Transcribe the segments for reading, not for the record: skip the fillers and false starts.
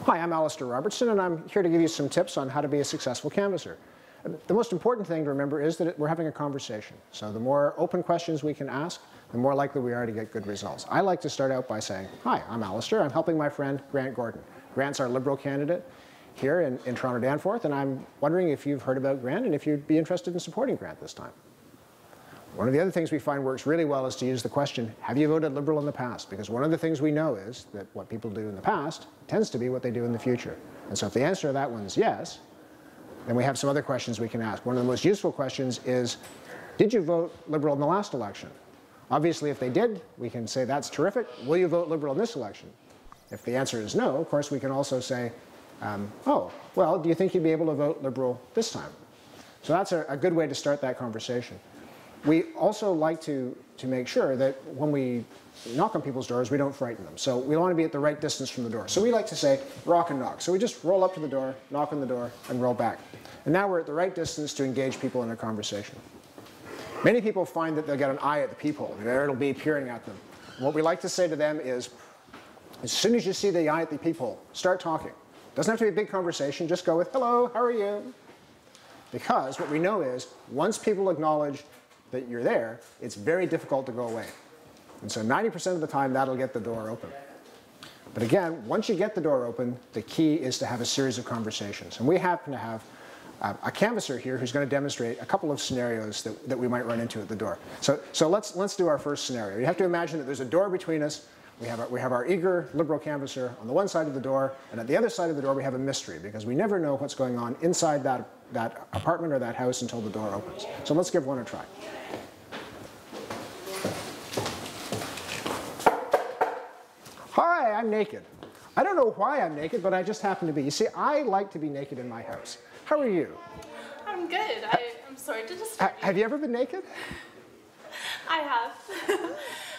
Hi, I'm Alistair Robertson, and I'm here to give you some tips on how to be a successful canvasser. The most important thing to remember is that we're having a conversation. So the more open questions we can ask, the more likely we are to get good results. I like to start out by saying, hi, I'm Alistair. I'm helping my friend Grant Gordon. Grant's our Liberal candidate here in Toronto Danforth, and I'm wondering if you've heard about Grant and if you'd be interested in supporting Grant this time. One of the other things we find works really well is to use the question, have you voted Liberal in the past? Because one of the things we know is that what people do in the past tends to be what they do in the future. And so if the answer to that one is yes, then we have some other questions we can ask. One of the most useful questions is, did you vote Liberal in the last election? Obviously, if they did, we can say that's terrific. Will you vote Liberal in this election? If the answer is no, of course, we can also say, oh, well, do you think you'd be able to vote Liberal this time? So that's a good way to start that conversation. We also like to make sure that when we knock on people's doors, we don't frighten them. So we want to be at the right distance from the door. So we like to say, rock and knock. So we just roll up to the door, knock on the door, and roll back. And now we're at the right distance to engage people in a conversation. Many people find that they'll get an eye at the peephole. There it'll be peering at them. And what we like to say to them is, as soon as you see the eye at the peephole, start talking. Doesn't have to be a big conversation. Just go with, hello, how are you? Because what we know is, once people acknowledge that you're there, it's very difficult to go away. And so 90% of the time, that'll get the door open. But again, once you get the door open, the key is to have a series of conversations. And we happen to have a canvasser here who's going to demonstrate a couple of scenarios that we might run into at the door. So let's do our first scenario. You have to imagine that there's a door between us. We have our eager Liberal canvasser on the one side of the door, and at the other side of the door we have a mystery, because we never know what's going on inside that apartment or that house until the door opens. So let's give one a try. Hi, I'm naked. I don't know why I'm naked, but I just happen to be. You see, I like to be naked in my house. How are you? I'm good. I'm sorry to disturb you. Have you ever been naked? I have.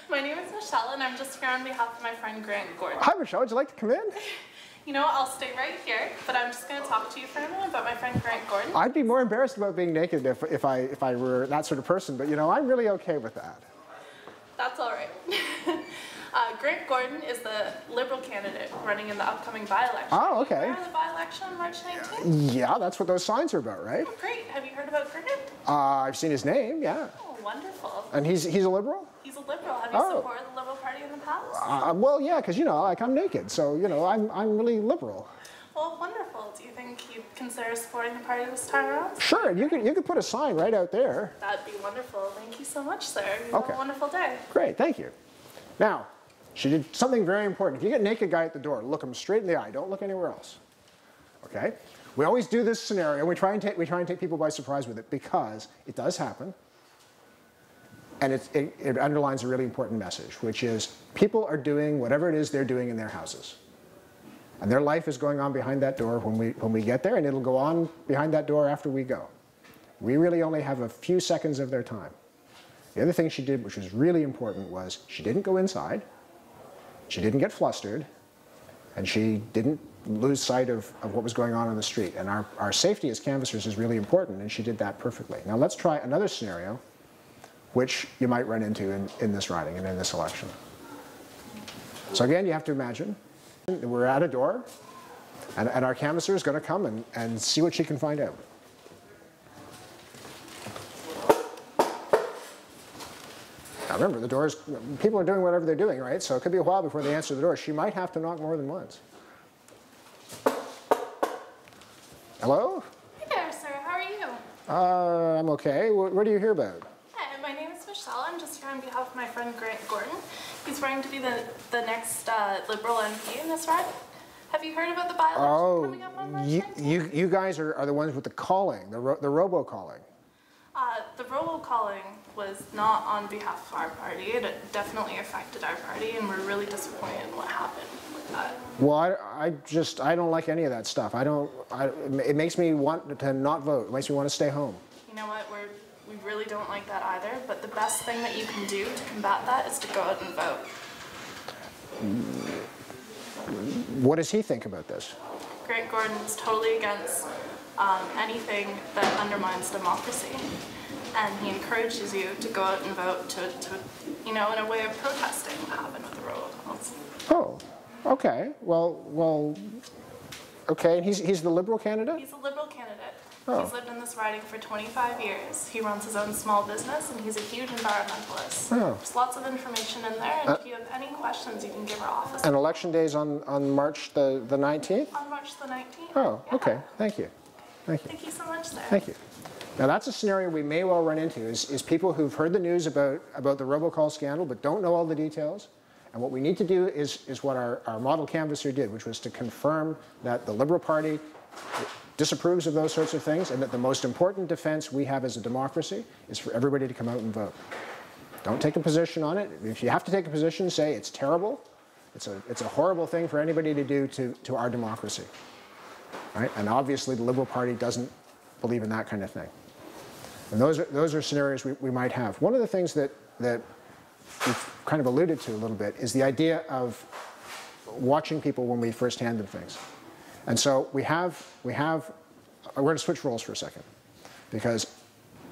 My name is Michelle, and I'm just here on behalf of my friend Grant Gordon. Hi, Michelle. Would you like to come in? You know what? I'll stay right here, but I'm just going to talk to you for a minute about my friend Grant Gordon. I'd be more embarrassed about being naked if I were that sort of person, but you know, I'm really okay with that. That's all right. Grant Gordon is the Liberal candidate running in the upcoming by-election. Oh, okay. Remember the by-election on March 19th? Yeah, that's what those signs are about, right? Oh, great. Have you heard about Grant? I've seen his name, yeah. Oh, wonderful. And he's a Liberal? He's a Liberal. Have you supported the Liberal Party in the past? Well, yeah, because, you know, like, I'm naked, so, you know, I'm really liberal. Well, wonderful. Do you think you'd consider supporting the party this time around? Sure, you could put a sign right out there. That'd be wonderful. Thank you so much, sir. You Okay. have a wonderful day. Great, thank you. Now, she did something very important. If you get a naked guy at the door, look him straight in the eye. Don't look anywhere else. Okay? We always do this scenario. We try and take people by surprise with it because it does happen. And it underlines a really important message, which is people are doing whatever it is they're doing in their houses. And their life is going on behind that door when we get there, and it'll go on behind that door after we go. We really only have a few seconds of their time. The other thing she did, which was really important, was she didn't go inside, she didn't get flustered, and she didn't lose sight of what was going on the street. And our safety as canvassers is really important, and she did that perfectly. Now let's try another scenario, which you might run into in this riding and in this election. So again, you have to imagine that we're at a door, and our canvasser is going to come and see what she can find out. Now remember, the doors, people are doing whatever they're doing, right? So it could be a while before they answer the door. She might have to knock more than once. Hello? Hey there, sir. How are you? I'm okay. What do you hear about? Hi, my name is Michelle. I'm just here on behalf of my friend Grant Gordon. He's running to be the next Liberal MP in this ride. Have you heard about the by-election coming up on March 19th? You guys are the ones with the calling, the robocalling. The robocalling was not on behalf of our party. It definitely affected our party, and we're really disappointed in what happened with that. Well, I don't like any of that stuff. It makes me want to not vote. It makes me want to stay home. You know what? We really don't like that either, but the best thing that you can do to combat that is to go out and vote. What does he think about this? Grant Gordon is totally against anything that undermines democracy, and he encourages you to go out and vote to you know, in a way of protesting what happened with the robocalls. Oh, okay. Well, Okay, and he's the Liberal candidate? He's a Liberal candidate. Oh. He's lived in this riding for 25 years. He runs his own small business, and he's a huge environmentalist. Oh. There's lots of information in there, and if you have any questions, you can give our office. And election day's on March the 19th? On March the 19th. Oh, Yeah. okay. Thank you. Thank you. Thank you so much, sir. Thank you. Now that's a scenario we may well run into, is people who've heard the news about the robocall scandal but don't know all the details. And what we need to do is what our model canvasser did, which was to confirm that the Liberal Party disapproves of those sorts of things, and that the most important defense we have as a democracy is for everybody to come out and vote. Don't take a position on it. If you have to take a position, say it's terrible. It's a horrible thing for anybody to do to our democracy. Right? And obviously the Liberal Party doesn't believe in that kind of thing. And those are scenarios we might have. One of the things that we've kind of alluded to a little bit is the idea of watching people when we first hand them things. And so we're going to switch roles for a second, because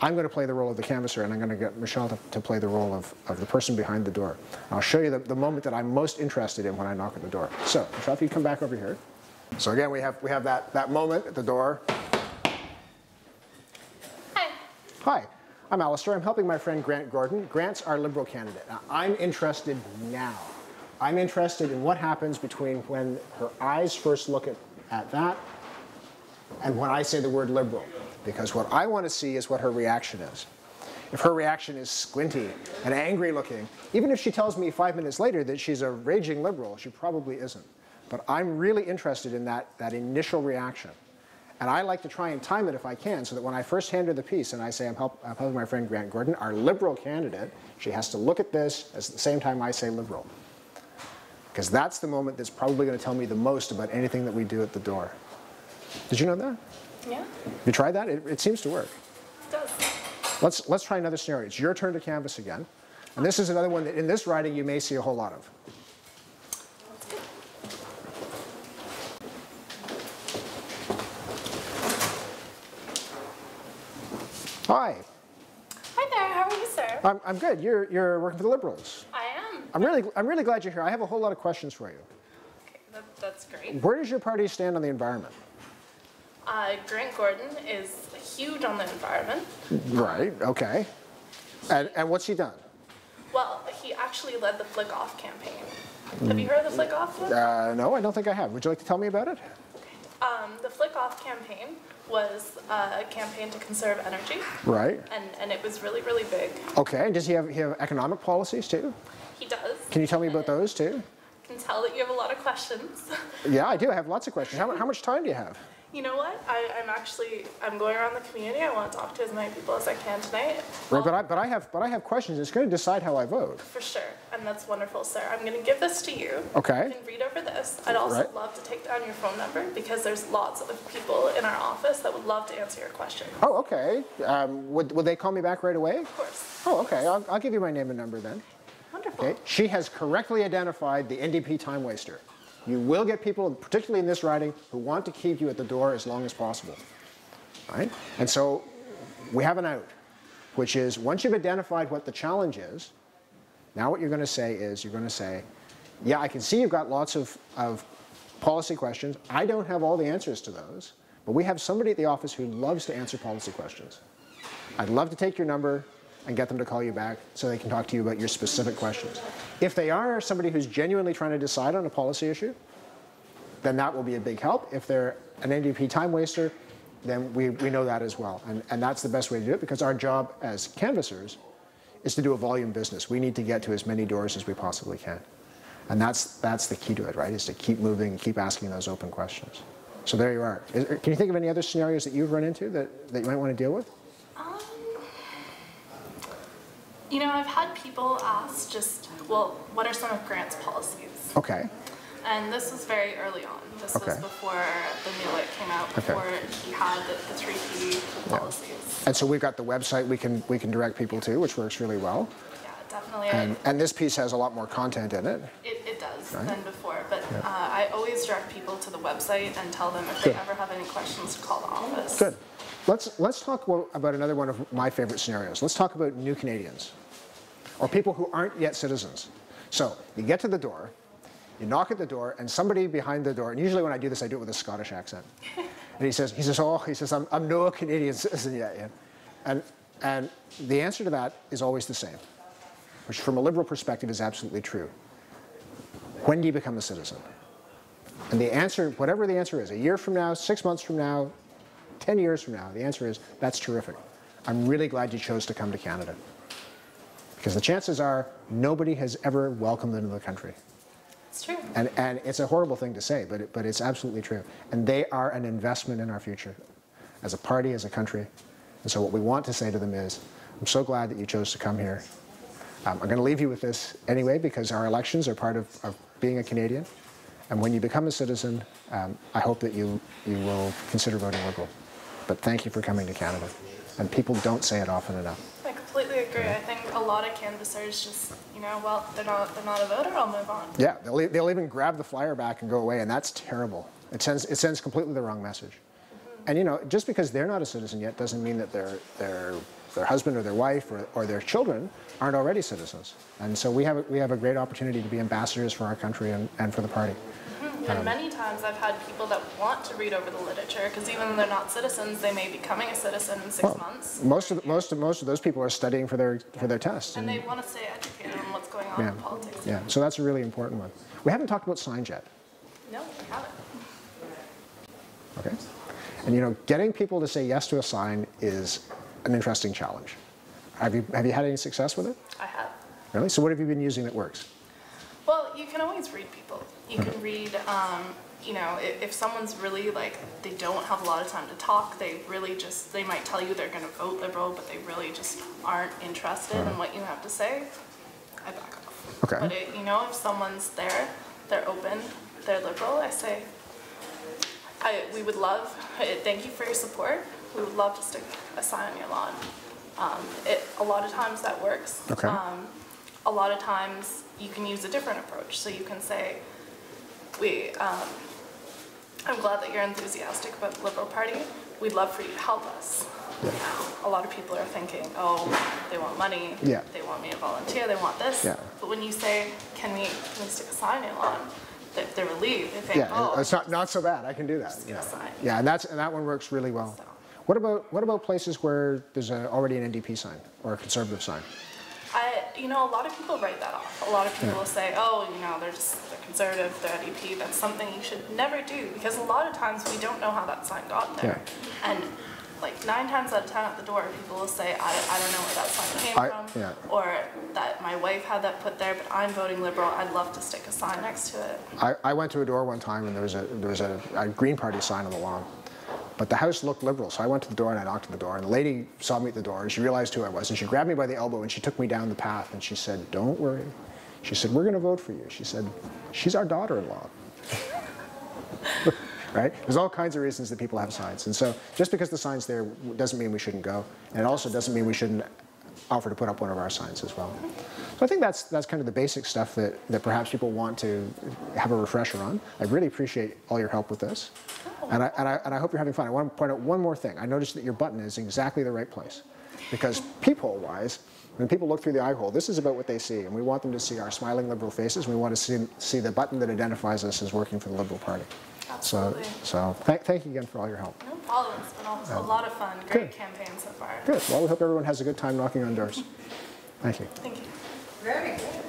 I'm going to play the role of the canvasser, and I'm going to get Michelle to play the role of the person behind the door. And I'll show you the moment that I'm most interested in when I knock at the door. So, Michelle, if you come back over here. So again, we have that moment at the door. Hi. Hi, I'm Alistair. I'm helping my friend Grant Gordon. Grant's our Liberal candidate. Now, I'm interested now. I'm interested in what happens between when her eyes first look at that and when I say the word Liberal. Because what I want to see is what her reaction is. If her reaction is squinty and angry looking, even if she tells me 5 minutes later that she's a raging Liberal, she probably isn't. But I'm really interested in that initial reaction. And I like to try and time it if I can, so that when I first hand her the piece and I say I'm helping my friend Grant Gordon, our Liberal candidate, she has to look at this at the same time I say Liberal. Because that's the moment that's probably going to tell me the most about anything that we do at the door. Did you know that? Yeah. You tried that? It seems to work. It does. Let's try another scenario. It's your turn to canvass again. And this is another one that in this riding you may see a whole lot of. Hi. Hi there. How are you, sir? I'm good. You're working for the Liberals. I am. I'm really glad you're here. I have a whole lot of questions for you. Okay, that's great. Where does your party stand on the environment? Grant Gordon is huge on the environment. Right. Okay. And what's he done? Well, he actually led the Flick Off campaign. Have you heard of the Flick Off yet? No, I don't think I have. Would you like to tell me about it? The Flick Off campaign was a campaign to conserve energy. Right. And it was really, really big. Okay. And does he have economic policies too? He does. Can you tell me about those too? I can tell that you have a lot of questions. Yeah, I do. I have lots of questions. How much time do you have? You know what? I'm going around the community. I want to talk to as many people as I can tonight. Right, but I have questions. It's going to decide how I vote. For sure, and that's wonderful, sir. I'm going to give this to you. Okay. You can read over this. I'd also love to take down your phone number, because there's lots of people in our office that would love to answer your question. Oh, okay. Would they call me back right away? Of course. Oh, okay. I'll give you my name and number then. Wonderful. Okay. She has correctly identified the NDP time waster. You will get people, particularly in this riding, who want to keep you at the door as long as possible. Right? And so we have an out, which is once you've identified what the challenge is, now what you're going to say is you're going to say, yeah, I can see you've got lots of policy questions. I don't have all the answers to those, but we have somebody at the office who loves to answer policy questions. I'd love to take your number and get them to call you back so they can talk to you about your specific questions. If they are somebody who's genuinely trying to decide on a policy issue, then that will be a big help. If they're an NDP time waster, then we know that as well. And that's the best way to do it, because our job as canvassers is to do a volume business. We need to get to as many doors as we possibly can. And that's the key to it, right, is to keep moving and keep asking those open questions. So there you are. Can you think of any other scenarios that you've run into that you might want to deal with? You know, I've had people ask what are some of Grant's policies? Okay. And this was very early on. This was before the new light came out, before he had the 3P policies. And so we've got the website we can direct people to, which works really well. Yeah, definitely. And this piece has a lot more content in it. It does than before, but I always direct people to the website and tell them if they ever have any questions to call the office. Good. Let's talk about another one of my favorite scenarios. Let's talk about new Canadians, or people who aren't yet citizens. So you get to the door, you knock at the door, and somebody behind the door, and usually when I do this, I do it with a Scottish accent. And he says, I'm no Canadian citizen yet. And the answer to that is always the same, which from a liberal perspective is absolutely true. When do you become a citizen? And the answer, whatever the answer is, a year from now, 6 months from now, 10 years from now, the answer is, that's terrific. I'm really glad you chose to come to Canada. Because the chances are, nobody has ever welcomed them to the country. It's true. And it's a horrible thing to say, but it's absolutely true. And they are an investment in our future, as a party, as a country. And so what we want to say to them is, I'm so glad that you chose to come here. I'm going to leave you with this anyway, because our elections are part of being a Canadian. And when you become a citizen, I hope that you will consider voting Liberal. But thank you for coming to Canada. And people don't say it often enough. I completely agree. I think a lot of canvassers just, well, they're not a voter, I'll move on. Yeah, they'll even grab the flyer back and go away, and that's terrible. It sends completely the wrong message. Mm-hmm. And just because they're not a citizen yet doesn't mean that their husband or their wife or their children aren't already citizens. And so we have a great opportunity to be ambassadors for our country and for the party. And many times I've had people that want to read over the literature, because even though they're not citizens, they may be becoming a citizen in 6 months. Most of those people are studying for their tests. And they want to stay educated on what's going on in politics. Yeah, so that's a really important one. We haven't talked about signs yet. No, we haven't. Okay. And getting people to say yes to a sign is an interesting challenge. Have you had any success with it? I have. Really? So what have you been using that works? Well, you can always read people. You can read, if someone's really they don't have a lot of time to talk, they might tell you they're going to vote Liberal, but they really just aren't interested in what you have to say, I back off. Okay. But if someone's there, they're open, they're Liberal, I say, we would love, thank you for your support, we would love to stick a sign on your lawn. A lot of times that works. Okay. A lot of times you can use a different approach. So you can say, I'm glad that you're enthusiastic about the Liberal Party. We'd love for you to help us. Yeah. A lot of people are thinking, oh, they want money, yeah. They want me to volunteer, they want this. Yeah. But when you say, can we stick a sign in your lawn, they're relieved. They think, it's not so bad. I can do that. Stick a sign. Yeah, and that one works really well. So. What about places where there's already an NDP sign or a Conservative sign? A lot of people write that off. A lot of people say, oh, they're Conservative, they're NDP. That's something you should never do, because a lot of times we don't know how that sign got there. Yeah. And 9 times out of 10 at the door, people will say, I don't know where that sign came from, yeah. or that my wife had that put there, but I'm voting Liberal. I'd love to stick a sign next to it. I went to a door one time and there was a Green Party sign on the lawn. But the house looked Liberal, so I went to the door and I knocked at the door, and the lady saw me at the door and she realized who I was, and she grabbed me by the elbow and she took me down the path and she said, don't worry. She said, we're going to vote for you. She said, she's our daughter-in-law. Right? There's all kinds of reasons that people have signs, and so just because the sign's there doesn't mean we shouldn't go, and it also doesn't mean we shouldn't offer to put up one of our signs as well. So I think that's kind of the basic stuff that perhaps people want to have a refresher on. I really appreciate all your help with this. And I hope you're having fun. I want to point out one more thing. I noticed that your button is exactly the right place. Because peephole-wise, when people look through the eye hole, this is about what they see. And we want them to see our smiling Liberal faces. And we want to see the button that identifies us as working for the Liberal Party. Absolutely. So thank you again for all your help. No problem. It's been a lot of fun. Great campaign so far. Good. Well, we hope everyone has a good time knocking on doors. Thank you. Thank you. Very good.